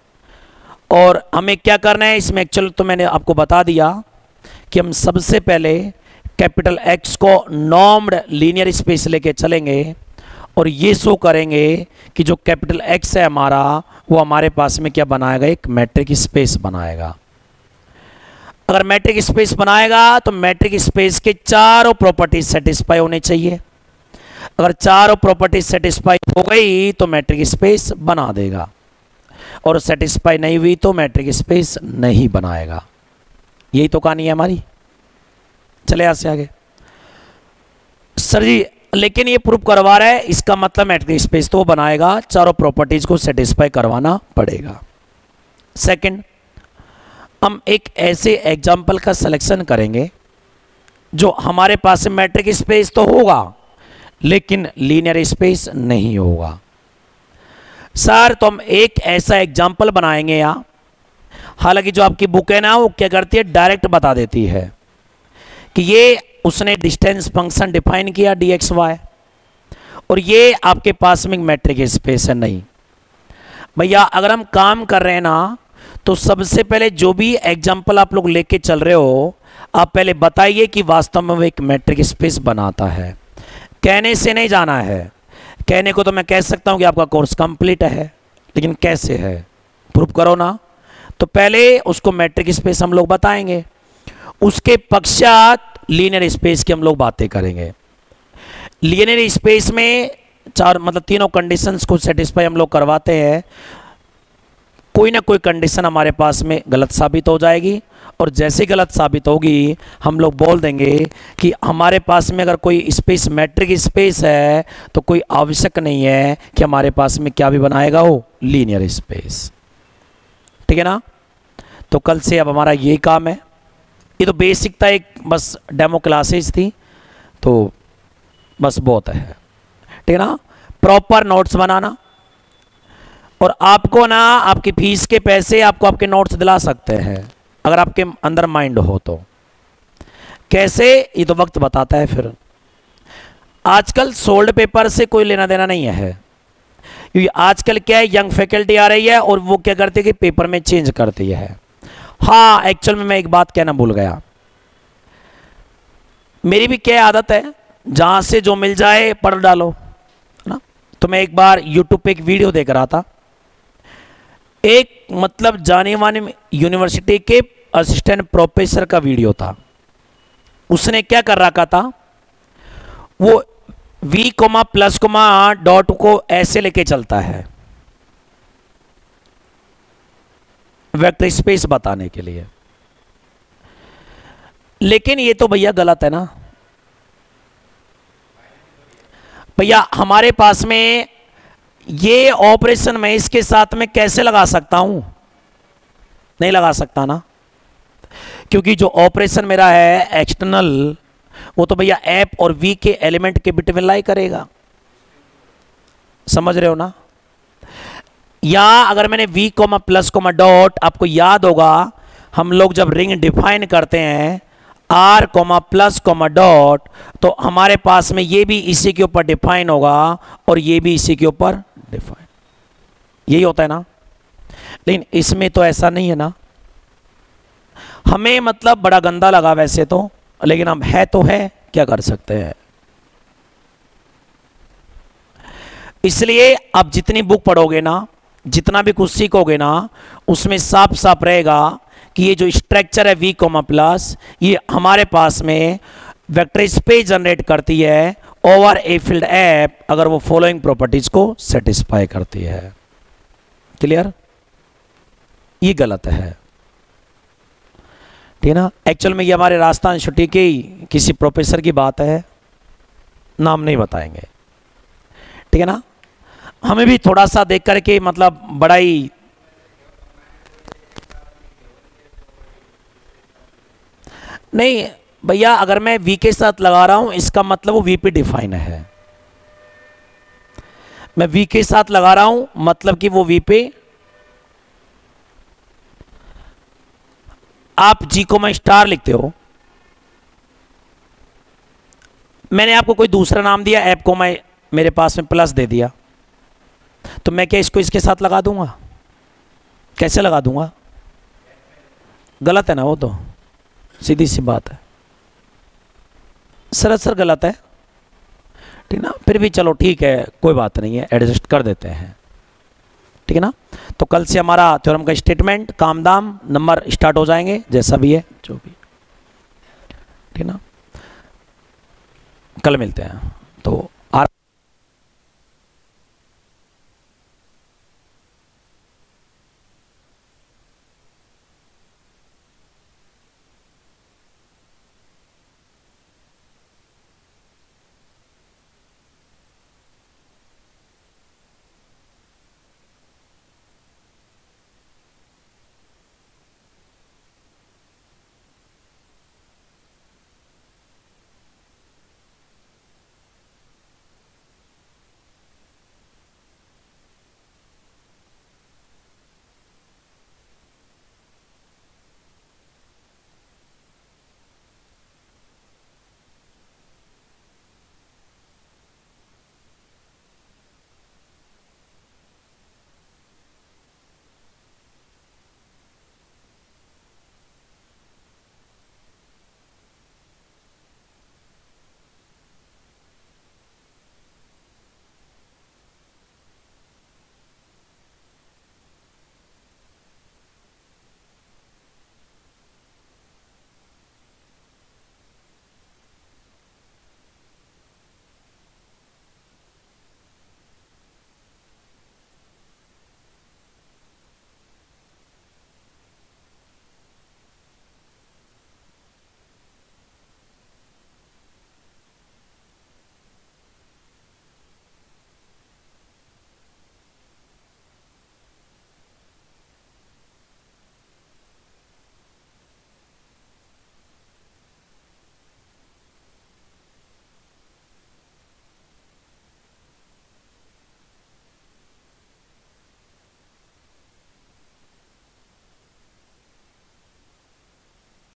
और हमें क्या करना है इसमें, एक्चुअल तो मैंने आपको बता दिया कि हम सबसे पहले कैपिटल X को नॉर्म्ड लीनियर स्पेस लेके चलेंगे और ये शो करेंगे कि जो कैपिटल X है हमारा, वो हमारे पास में क्या बनाएगा, एक मैट्रिक स्पेस बनाएगा। अगर मैट्रिक स्पेस बनाएगा तो मैट्रिक स्पेस के चारों प्रॉपर्टीज सेटिस्फाई होने चाहिए। अगर चारों प्रॉपर्टीज सेटिस्फाई हो गई तो मैट्रिक स्पेस बना देगा, और सेटिस्फाई नहीं हुई तो मैट्रिक स्पेस नहीं बनाएगा। यही तो कहानी है हमारी। चले यहां से आगे। सर जी लेकिन ये प्रूफ करवा रहा है, इसका मतलब मैट्रिक स्पेस तो बनाएगा, चारों प्रॉपर्टीज को सेटिस्फाई करवाना पड़ेगा। सेकंड, हम एक ऐसे एग्जाम्पल का सिलेक्शन करेंगे जो हमारे पास मैट्रिक स्पेस तो होगा लेकिन लीनियर स्पेस नहीं होगा। सर तो हम एक ऐसा एग्जाम्पल बनाएंगे यहाँ, हालांकि जो आपकी बुक है ना वो क्या करती है, डायरेक्ट बता देती है कि ये उसने डिस्टेंस फंक्शन डिफाइन किया dxy और ये आपके पास में मैट्रिक स्पेस है। नहीं भैया, अगर हम काम कर रहे हैं ना तो सबसे पहले जो भी एग्जाम्पल आप लोग लेके चल रहे हो, आप पहले बताइए कि वास्तव में वो एक मैट्रिक स्पेस बनाता है। कहने से नहीं जाना है, कहने को तो मैं कह सकता हूं कि आपका कोर्स कंप्लीट है, लेकिन कैसे है प्रूफ करो ना। तो पहले उसको मैट्रिक स्पेस हम लोग बताएंगे, उसके पश्चात लीनियर स्पेस की हम लोग बातें करेंगे। लीनियर स्पेस में चार मतलब तीनों कंडीशंस को सेटिस्फाई हम लोग करवाते हैं। कोई ना कोई कंडीशन हमारे पास में गलत साबित हो जाएगी, और जैसे गलत साबित होगी हम लोग बोल देंगे कि हमारे पास में अगर कोई स्पेस मैट्रिक स्पेस है तो कोई आवश्यक नहीं है कि हमारे पास में क्या भी बनाएगा वो लीनियर स्पेस। ठीक है ना। तो कल से अब हमारा ये काम है। ये तो बेसिक था, एक बस डेमो क्लासेस थी, तो बस बहुत है। ठीक है ना। प्रॉपर नोट्स बनाना, और आपको ना आपकी फीस के पैसे आपको आपके नोट्स दिला सकते हैं अगर आपके अंदर माइंड हो तो। कैसे, ये तो वक्त बताता है। फिर आजकल सोल्ड पेपर से कोई लेना देना नहीं है, क्योंकि आजकल क्या है, यंग फैकल्टी आ रही है और वो क्या करती है कि पेपर में चेंज करती है। हाँ, एक्चुअल में मैं एक बात कहना भूल गया। मेरी भी क्या आदत है, जहां से जो मिल जाए पढ़ डालो, है ना। तो मैं एक बार यूट्यूब पे एक वीडियो देख रहा था, एक मतलब जाने माने यूनिवर्सिटी के असिस्टेंट प्रोफेसर का वीडियो था। उसने क्या कर रखा था, वो v comma plus comma dot को ऐसे लेके चलता है वेक्टर स्पेस बताने के लिए। लेकिन ये तो भैया गलत है ना भैया। हमारे पास में ये ऑपरेशन मैं इसके साथ में कैसे लगा सकता हूं, नहीं लगा सकता ना, क्योंकि जो ऑपरेशन मेरा है एक्सटर्नल, वो तो भैया एप और वी के एलिमेंट के बिटवीन लाई करेगा। समझ रहे हो ना। या अगर मैंने v comma plus comma dot, आपको याद होगा हम लोग जब रिंग डिफाइन करते हैं R comma plus comma dot, तो हमारे पास में ये भी इसी के ऊपर डिफाइन होगा और ये भी इसी के ऊपर डिफाइन, यही होता है ना। लेकिन इसमें तो ऐसा नहीं है ना। हमें मतलब बड़ा गंदा लगा वैसे तो, लेकिन अब है तो है, क्या कर सकते हैं। इसलिए आप जितनी बुक पढ़ोगे ना, जितना भी कुछ सीखोगे ना, उसमें साफ साफ रहेगा कि ये जो स्ट्रक्चर है वी कोमा प्लस, ये हमारे पास में वेक्टर स्पेस जनरेट करती है ओवर ए फील्ड एप अगर वो फॉलोइंग प्रॉपर्टीज को सेटिस्फाई करती है। क्लियर। ये गलत है, ठीक है ना। एक्चुअल में ये हमारे राजस्थान छुट्टी के किसी प्रोफेसर की बात है, नाम नहीं बताएंगे, ठीक है ना। हमें भी थोड़ा सा देख करके मतलब बड़ा ही, नहीं भैया, अगर मैं वी के साथ लगा रहा हूं इसका मतलब वो वी पे डिफाइन है। मैं वी के साथ लगा रहा हूं मतलब कि वो वी पे, आप जी को मैं स्टार लिखते हो, मैंने आपको कोई दूसरा नाम दिया, ऐप को मैं मेरे पास में प्लस दे दिया, तो मैं क्या इसको इसके साथ लगा दूंगा? कैसे लगा दूंगा? गलत है ना, वो तो सीधी सी बात है, सरासर गलत है, ठीक ना। फिर भी चलो ठीक है, कोई बात नहीं है, एडजस्ट कर देते हैं, ठीक है ना। तो कल से हमारा थ्योरम का स्टेटमेंट, काम दाम, नंबर स्टार्ट हो जाएंगे, जैसा भी है जो भी, ठीक ना। कल मिलते हैं। तो